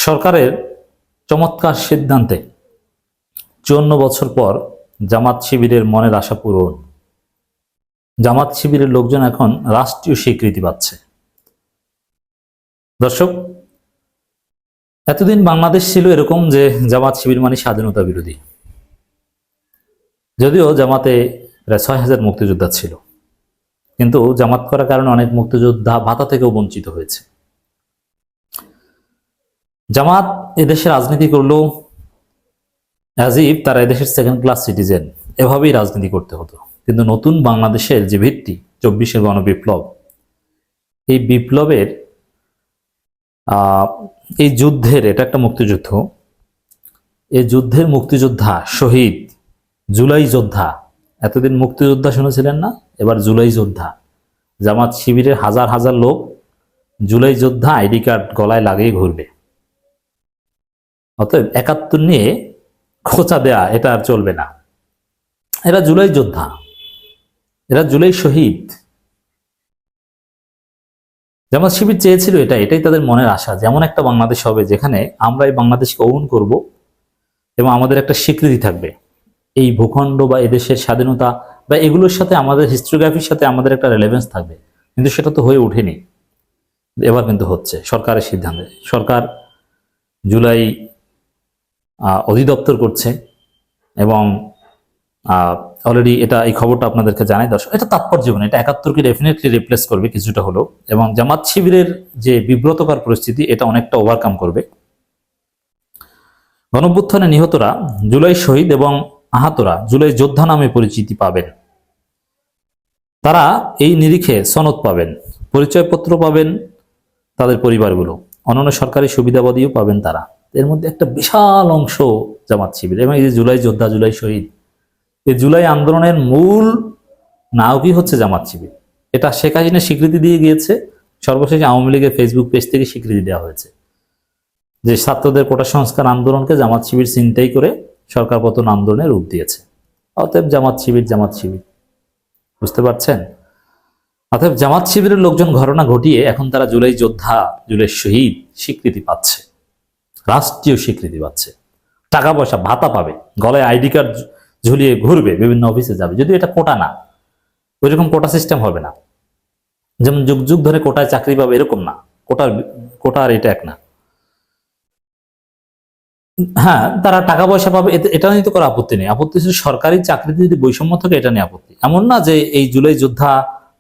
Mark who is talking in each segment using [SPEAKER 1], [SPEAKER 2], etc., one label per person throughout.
[SPEAKER 1] সরকারের চমৎকার সিদ্ধান্তে 54 বছর পর জামাত শিবিরের মনের আশা পূরণ। জামাত শিবিরের লোকজন এখন রাষ্ট্রীয় স্বীকৃতি পাচ্ছে। দর্শক, এতদিন বাংলাদেশ ছিল এরকম যে জামাত শিবির মানে স্বাধীনতা বিরোধী। যদিও জামাতে প্রায় 6000 মুক্তিযোদ্ধা ছিল, কিন্তু জামাত করার কারণে অনেক মুক্তিযোদ্ধা ভাতা থেকেও বঞ্চিত হয়েছে। জামাত এদেশে রাজনীতি করলেও অ্যাজ ইফ তারা এদেশের সেকেন্ড ক্লাস সিটিজেন, এভাবেই রাজনীতি করতে হতো। কিন্তু নতুন বাংলাদেশের যে ভিত্তি 24-এর গণবিপ্লব, এই বিপ্লবের এই যুদ্ধের, এটা একটা মুক্তিযুদ্ধ, এই যুদ্ধের মুক্তিযোদ্ধা শহীদ, জুলাই যোদ্ধা। এতদিন মুক্তিযোদ্ধা শুনেছিলেন না, এবার জুলাই যোদ্ধা। জামাত শিবিরের হাজার হাজার লোক জুলাই যোদ্ধা আইডি কার্ড গলায় লাগিয়ে ঘুরবে। অতএব 71 নিয়ে খোঁচা দেয়া এটা আর চলবে না। এরা জুলাই যোদ্ধা, এরা জুলাই শহীদ। জামাত শিবির চেয়েছিল এটাই তাদের মনের আশা, যেমন একটা বাংলাদেশ হবে যেখানে আমরা এই বাংলাদেশকে ওন করব এবং আমাদের একটা স্বীকৃতি থাকবে। এই ভূখণ্ড বা এদেশের স্বাধীনতা বা এগুলোর সাথে আমাদের হিস্টোগ্রাফির সাথে আমাদের একটা রেলেভেন্স থাকবে, কিন্তু সেটা তো হয়ে ওঠেনি। এবার কিন্তু হচ্ছে সরকারের সিদ্ধান্তে। সরকার জুলাই অধিদপ্তর করছে এবং অলরেডি এই খবরটা আপনাদেরকে জানাই দর্শক। এটা তাৎপর্যপূর্ণ, এটা 71কে ডেফিনেটলি রিপ্লেস করবে কিছুটা হলেও, এবং জামাত শিবিরের যে বিব্রতকর পরিস্থিতি এটা অনেকটা ওভারকাম করবে। গণঅভ্যুত্থানে নিহতরা জুলাই শহীদ এবং আহতরা জুলাই যোদ্ধা নামে পরিচিতি পাবেন। তারা এই নিরিখে সনদ পাবেন, পরিচয়পত্র পাবেন তাদের পরিবারগুলো, অন্যান্য সরকারি সুবিধাবাদীও পাবেন তারা। এর মধ্যে একটা বিশাল অংশ জামাত শিবির। এবং এই যে জুলাই যোদ্ধা, জুলাই শহীদ, এই জুলাই আন্দোলনের মূল নায়কই হচ্ছে জামাত শিবির। এটা শেখ হাসিনা স্বীকৃতি দিয়ে গিয়েছে। সর্বশেষ আওয়ামী লীগের ফেসবুক পেজ থেকে স্বীকৃতি দেওয়া হয়েছে যে ছাত্রদের কোটা সংস্কার আন্দোলনকে জামাত শিবির ছিনতাই করে সরকার পতন আন্দোলনে রূপ দিয়েছে। অতএব জামাত শিবির, জামাত শিবির, বুঝতে পারছেন? অতএব জামাত শিবিরের লোকজন ঘটনা ঘটিয়ে এখন তারা জুলাই যোদ্ধা, জুলাই শহীদ স্বীকৃতি পাচ্ছে, রাষ্ট্রীয় স্বীকৃতি পাচ্ছে, টাকা পয়সা ভাতা পাবে, গলায় আইডি কার্ড ঝুলিয়ে ঘুরবে, বিভিন্ন অফিসে যাবে। যদি এটা কোটা না, ওইরকম কোটা সিস্টেম হবে না, যেমন যুগ যুগ ধরে কোটায় চাকরি পাবে এরকম না। কোটার এটা এক না। হ্যাঁ, তারা টাকা পয়সা পাবে, এটা নিয়ে তো কোনো আপত্তি নেই। আপত্তি ছিল সরকারি চাকরিতে যদি বৈষম্য থাকে, এটা নিয়ে আপত্তি। এমন না যে এই জুলাই যোদ্ধা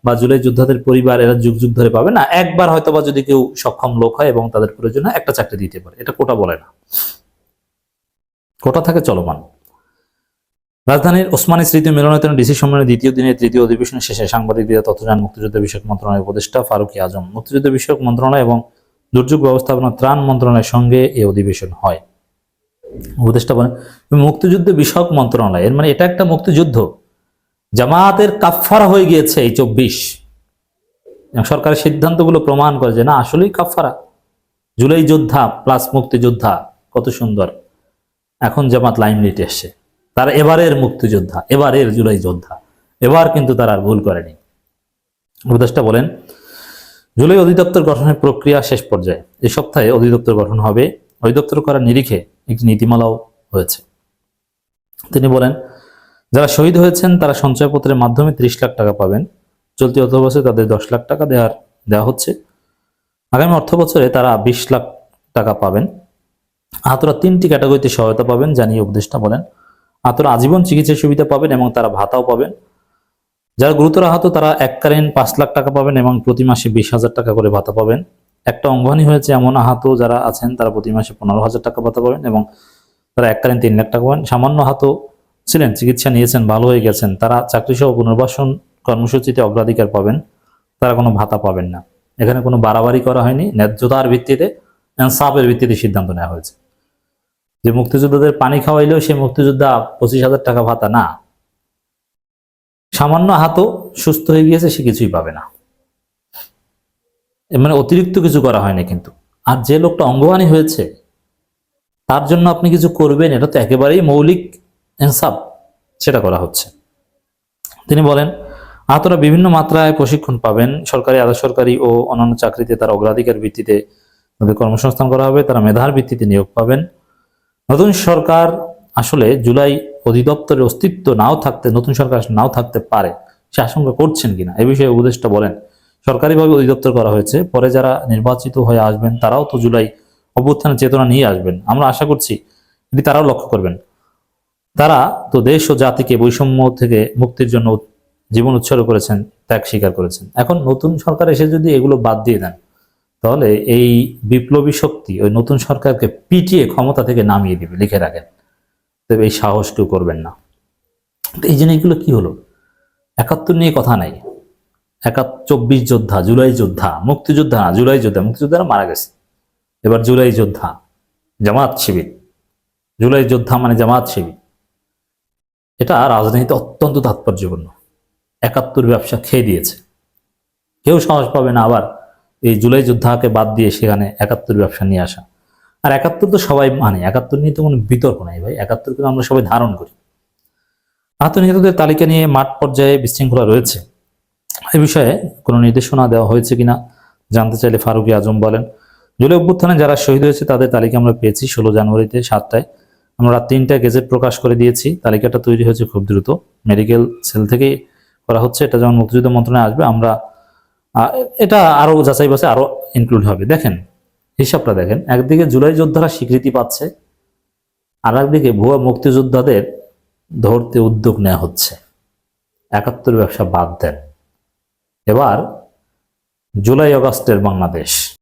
[SPEAKER 1] বা জুলাই যোদ্ধাদের পরিবার এরা যুগ যুগ ধরে পাবে না। একবার হয়তো বা যদি কেউ সক্ষম লোক হয় এবং তাদের প্রয়োজন হয়, একটা চাকরি দিতে পারে, এটা কোটা বলে না। কোটা থাকে চলমান। রাজধানীর ওসমানী স্মৃতি মিলনায়তনে ডিসি সম্মেলনের দ্বিতীয় দিনের তৃতীয় অধিবেশনের শেষে সাংবাদিকদের তথ্য জানান মুক্তিযুদ্ধ বিষয়ক মন্ত্রণালয়ের উপদেষ্টা ফারুকী আজম। মুক্তিযুদ্ধ বিষয়ক মন্ত্রণালয় এবং দুর্যোগ ব্যবস্থাপনা ত্রাণ মন্ত্রণালয়ের সঙ্গে এই অধিবেশন হয়। উপদেষ্টা বলেন, মুক্তিযুদ্ধ বিষয়ক মন্ত্রণালয়, এর মানে এটা একটা মুক্তিযুদ্ধ। জামাতের কাফফারা হয়ে গিয়েছে এই 24। সরকারের সিদ্ধান্তগুলো প্রমাণ করে যে না, আসলেই কাফফারা। জুলাই যোদ্ধা প্লাস মুক্তিযোদ্ধা, কত সুন্দর। এখন জামাত লাইমলাইটে এসছে, তারা এবারের মুক্তিযোদ্ধা, এবারের জুলাই যোদ্ধা। এবার কিন্তু তারা আর ভুল করেনি। উপদেষ্টা বলেন, জুলাই অধিদপ্তর গঠনের প্রক্রিয়া শেষ পর্যায়ে। এই সপ্তাহে অধিদপ্তর গঠন হবে। অধিদপ্তর করার নিরিখে একটি নীতিমালাও হয়েছে। তিনি বলেন, যারা শহীদ হয়েছেন তারা সঞ্চয়পত্রের মাধ্যমে 30 লাখ টাকা পাবেন। চলতি অর্থ বছরে তাদের 10 লাখ টাকা দেওয়া হচ্ছে। আগামী অর্থ বছরে তারা 20 লাখ টাকা পাবেন। আহতরা 3টি ক্যাটাগরিতে সহায়তা পাবেন, জানিয়ে উপদেষ্টা বলেন, আহতরা আজীবন চিকিৎসা সুবিধা পাবেন এবং তারা ভাতাও পাবেন। যারা গুরুতর আহত তারা এককালীন 5 লাখ টাকা পাবেন এবং প্রতি মাসে 20,000 টাকা করে ভাতা পাবেন। একটা অঙ্গহানি হয়েছে এমন আহত যারা আছেন তারা প্রতি মাসে 15,000 টাকা ভাতা পাবেন এবং তারা এককালীন 3 লাখ টাকা পাবেন। সামান্য আহত ছিলেন, চিকিৎসা নিয়েছেন, ভালো হয়ে গেছেন, তারা চাকরিসহ পুনর্বাসন কর্মসূচিতে অগ্রাধিকার পাবেন। তারা কোনো ভাতা পাবেন না। এখানে কোনো বাড়াবাড়ি করা হয়নি, ন্যায্যতার ভিত্তিতে, ইনসাফের ভিত্তিতে সিদ্ধান্ত নেওয়া হয়েছে। যে মুক্তিযোদ্ধাদের পানি খাওয়াইলেও সে মুক্তিযোদ্ধা 25,000 টাকা ভাতা না। সামান্য আহত সুস্থ হয়ে গিয়েছে, সে কিছুই পাবে না। মানে অতিরিক্ত কিছু করা হয়নি কিন্তু। আর যে লোকটা অঙ্গহানি হয়েছে তার জন্য আপনি কিছু করবেন, এটা তো একেবারেই মৌলিক ইনসাফ, সেটা করা হচ্ছে। তিনি বলেন, আহতরা বিভিন্ন মাত্রায় প্রশিক্ষণ পাবেন। সরকারি, আধা সরকারি ও অন্যান্য চাকরিতে তারা অগ্রাধিকার ভিত্তিতে তাদের কর্মসংস্থান করা হবে, তারা মেধার ভিত্তিতে নিয়োগ পাবেন। নতুন সরকার আসলে জুলাই অধিদপ্তরের অস্তিত্ব নাও থাকতে, নতুন সরকার নাও থাকতে পারে সে আশঙ্কা করছেন কিনা এই বিষয়ে উপদেষ্টা বলেন, সরকারিভাবে অধিদপ্তর করা হয়েছে, পরে যারা নির্বাচিত হয়ে আসবেন তারাও তো জুলাই অভ্যুত্থানের চেতনা নিয়ে আসবেন, আমরা আশা করছি এটি তারাও লক্ষ্য করবেন। তারা তো দেশ ও জাতিকে বৈষম্য থেকে মুক্তির জন্য জীবন উৎসর্গ করেছেন, ত্যাগ স্বীকার করেছেন। এখন নতুন সরকার এসে যদি এগুলো বাদ দিয়ে দেন, তাহলে এই বিপ্লবী শক্তি ওই নতুন সরকারকে পিটিয়ে ক্ষমতা থেকে নামিয়ে দিবে, লিখে রাখেন। তবে এই সাহস কেউ করবেন না। এই জিনিসগুলো কি হলো? ৭১ নিয়ে কথা নাই, ২৪ যোদ্ধা, জুলাই যোদ্ধা, মুক্তিযোদ্ধা না, জুলাই যোদ্ধা, মুক্তিযোদ্ধারা মারা গেছে, এবার জুলাই যোদ্ধা, জামাত শিবির। জুলাই যোদ্ধা মানে জামাত শিবির। এটা রাজনীতিতে অত্যন্ত তাৎপর্যপূর্ণ। ৭১ ব্যবসা খেয়ে দিয়েছে, কেউ সাহস পাবে না আবার এই জুলাই যোদ্ধাকে বাদ দিয়ে সেখানে ৭১ ব্যবসা নিয়ে আসা। আর ৭১ তো সবাই মানে, ৭১ নিয়ে তো কোনো বিতর্ক নাই ভাই, ৭১ কিন্তু আমরা সবাই ধারণ করি। আহত নিহতদের তালিকা নিয়ে মাঠ পর্যায়ে বিশৃঙ্খলা রয়েছে, এ বিষয়ে কোনো নির্দেশনা দেওয়া হয়েছে কিনা জানতে চাইলে ফারুকী আজম বলেন, জুলাই অভ্যুত্থানে যারা শহীদ হয়েছে তাদের তালিকা আমরা পেয়েছি 16 জানুয়ারিতে 7টায়। আমরা রাত 3টায় গেজেট প্রকাশ করে দিয়েছি। তালিকাটা তৈরি হয়েছে খুব দ্রুত, মেডিকেল সেল থেকেই করা হচ্ছে। এটা যেমন মুক্তিযুদ্ধ মন্ত্রণালয়ে আসবে, আমরা এটা আরো যাচাই বাছাই আরো ইনক্লুড হবে। দেখেন হিসাবটা দেখেন, একদিকে জুলাই যোদ্ধারা স্বীকৃতি পাচ্ছে, আর একদিকে ভুয়া মুক্তিযোদ্ধাদের ধরতে উদ্যোগ নেওয়া হচ্ছে। ৭১ ব্যবসা বাদ দেন, এবার জুলাই আগস্টের বাংলাদেশ।